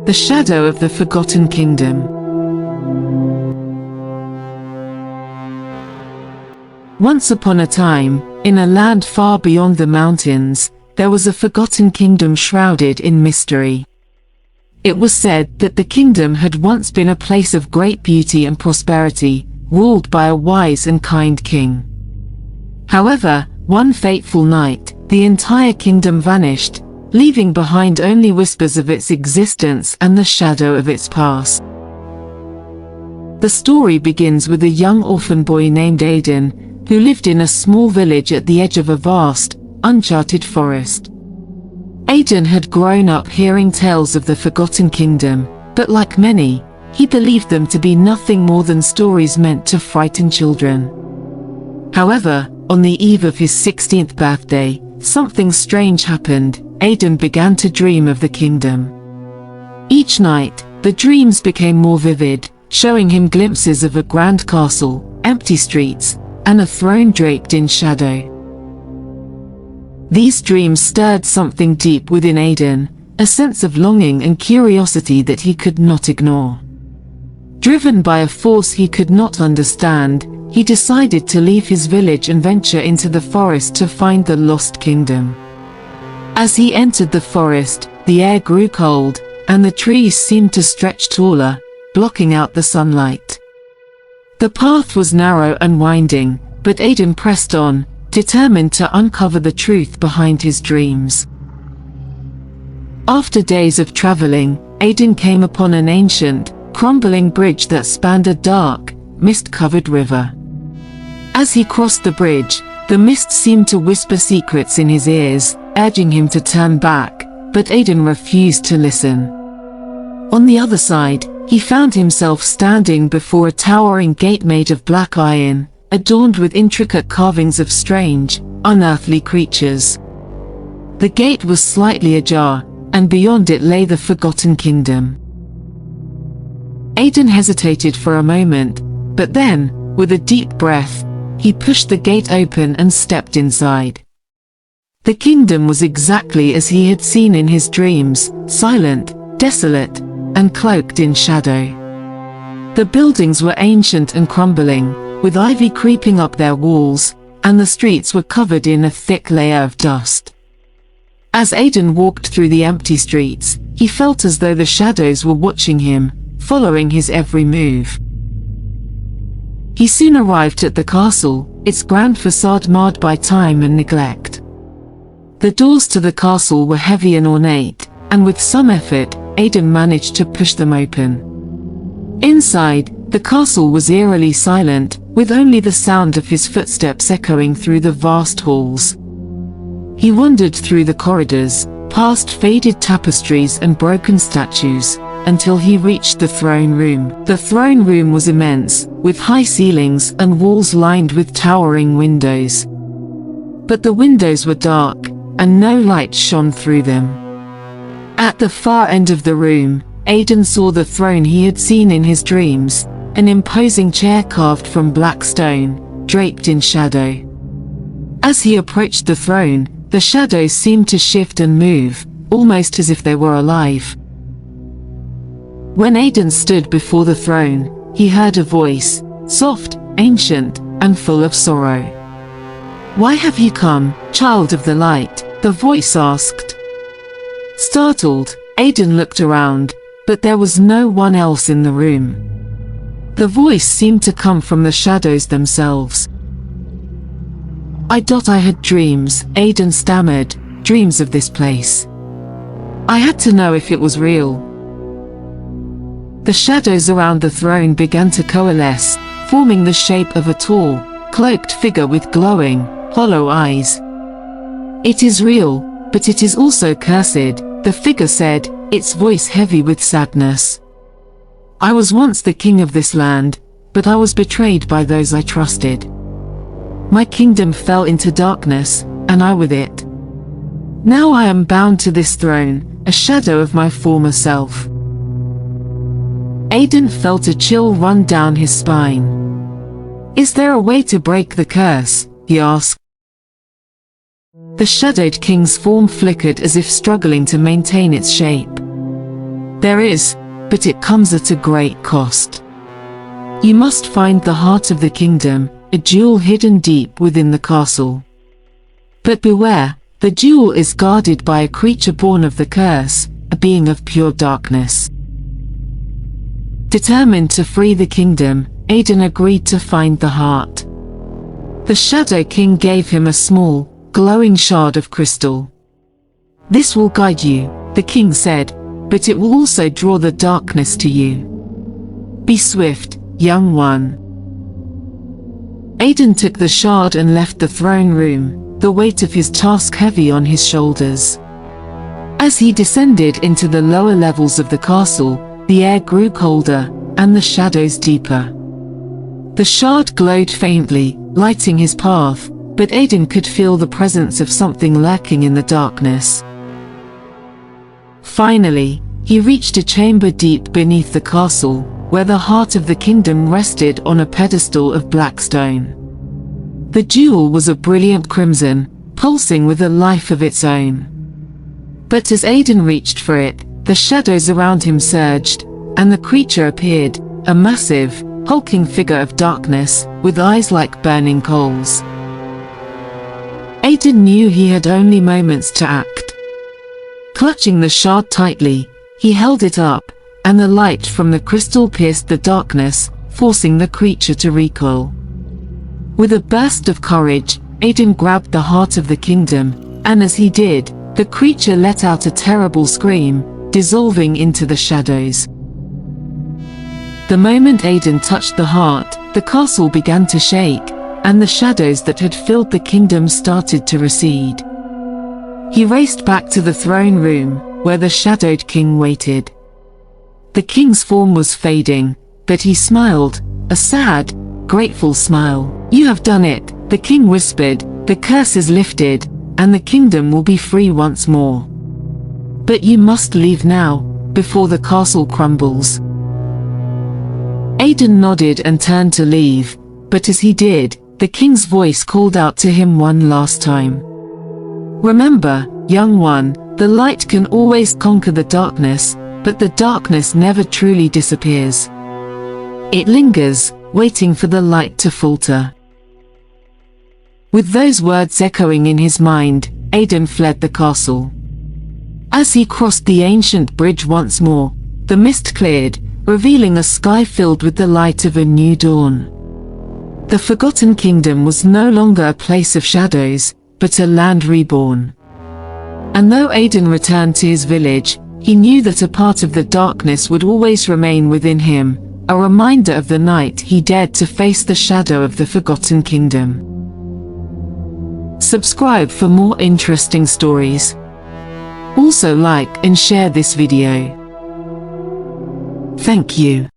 The Shadow of the Forgotten Kingdom. Once upon a time, in a land far beyond the mountains, there was a forgotten kingdom shrouded in mystery. It was said that the kingdom had once been a place of great beauty and prosperity, ruled by a wise and kind king. However, one fateful night, the entire kingdom vanished, leaving behind only whispers of its existence and the shadow of its past. The story begins with a young orphan boy named Aiden, who lived in a small village at the edge of a vast, uncharted forest. Aiden had grown up hearing tales of the Forgotten Kingdom, but like many, he believed them to be nothing more than stories meant to frighten children. However, on the eve of his 16th birthday, something strange happened. Aiden began to dream of the kingdom. Each night, the dreams became more vivid, showing him glimpses of a grand castle, empty streets, and a throne draped in shadow. These dreams stirred something deep within Aiden, a sense of longing and curiosity that he could not ignore. Driven by a force he could not understand, he decided to leave his village and venture into the forest to find the lost kingdom. As he entered the forest, the air grew cold, and the trees seemed to stretch taller, blocking out the sunlight. The path was narrow and winding, but Aiden pressed on, determined to uncover the truth behind his dreams. After days of traveling, Aiden came upon an ancient, crumbling bridge that spanned a dark, mist-covered river. As he crossed the bridge, the mist seemed to whisper secrets in his ears, urging him to turn back, but Aiden refused to listen. On the other side, he found himself standing before a towering gate made of black iron, adorned with intricate carvings of strange, unearthly creatures. The gate was slightly ajar, and beyond it lay the Forgotten Kingdom. Aiden hesitated for a moment, but then, with a deep breath, he pushed the gate open and stepped inside. The kingdom was exactly as he had seen in his dreams, silent, desolate, and cloaked in shadow. The buildings were ancient and crumbling, with ivy creeping up their walls, and the streets were covered in a thick layer of dust. As Aiden walked through the empty streets, he felt as though the shadows were watching him, following his every move. He soon arrived at the castle, its grand facade marred by time and neglect. The doors to the castle were heavy and ornate, and with some effort, Aiden managed to push them open. Inside, the castle was eerily silent, with only the sound of his footsteps echoing through the vast halls. He wandered through the corridors, past faded tapestries and broken statues, until he reached the throne room. The throne room was immense, with high ceilings and walls lined with towering windows. But the windows were dark, and no light shone through them. At the far end of the room, Aiden saw the throne he had seen in his dreams, an imposing chair carved from black stone, draped in shadow. As he approached the throne, the shadows seemed to shift and move, almost as if they were alive. When Aiden stood before the throne, he heard a voice, soft, ancient, and full of sorrow. "Why have you come, child of the light?" the voice asked. Startled, Aiden looked around, but there was no one else in the room. The voice seemed to come from the shadows themselves. I had dreams," Aiden stammered, "dreams of this place. I had to know if it was real." The shadows around the throne began to coalesce, forming the shape of a tall, cloaked figure with glowing, hollow eyes. "It is real, but it is also cursed," the figure said, its voice heavy with sadness. "I was once the king of this land, but I was betrayed by those I trusted. My kingdom fell into darkness, and I with it. Now I am bound to this throne, a shadow of my former self." Aiden felt a chill run down his spine. "Is there a way to break the curse?" he asked. The shadowed king's form flickered as if struggling to maintain its shape. There is, but it comes at a great cost. You must find the heart of the kingdom, a jewel hidden deep within the castle. But beware, the jewel is guarded by a creature born of the curse, a being of pure darkness. Determined to free the kingdom, Aiden agreed to find the heart. The Shadow King gave him a small, glowing shard of crystal. "This will guide you," the king said, "but it will also draw the darkness to you. Be swift, young one." Aiden took the shard and left the throne room, the weight of his task heavy on his shoulders. As he descended into the lower levels of the castle, the air grew colder, and the shadows deeper. The shard glowed faintly, lighting his path, but Aiden could feel the presence of something lurking in the darkness. Finally, he reached a chamber deep beneath the castle, where the heart of the kingdom rested on a pedestal of black stone. The jewel was a brilliant crimson, pulsing with a life of its own. But as Aiden reached for it, the shadows around him surged, and the creature appeared, a massive, hulking figure of darkness, with eyes like burning coals. Aiden knew he had only moments to act. Clutching the shard tightly, he held it up, and the light from the crystal pierced the darkness, forcing the creature to recoil. With a burst of courage, Aiden grabbed the heart of the kingdom, and as he did, the creature let out a terrible scream, dissolving into the shadows. The moment Aiden touched the heart, the castle began to shake, and the shadows that had filled the kingdom started to recede. He raced back to the throne room, where the Shadowed King waited. The king's form was fading, but he smiled, a sad, grateful smile. "You have done it," the king whispered, "the curse is lifted, and the kingdom will be free once more. But you must leave now, before the castle crumbles." Aiden nodded and turned to leave, but as he did, the king's voice called out to him one last time. "Remember, young one, the light can always conquer the darkness, but the darkness never truly disappears. It lingers, waiting for the light to falter." With those words echoing in his mind, Aiden fled the castle. As he crossed the ancient bridge once more, the mist cleared, revealing a sky filled with the light of a new dawn. The Forgotten Kingdom was no longer a place of shadows, but a land reborn. And though Aiden returned to his village, he knew that a part of the darkness would always remain within him, a reminder of the night he dared to face the shadow of the Forgotten Kingdom. Subscribe for more interesting stories. Also like and share this video. Thank you.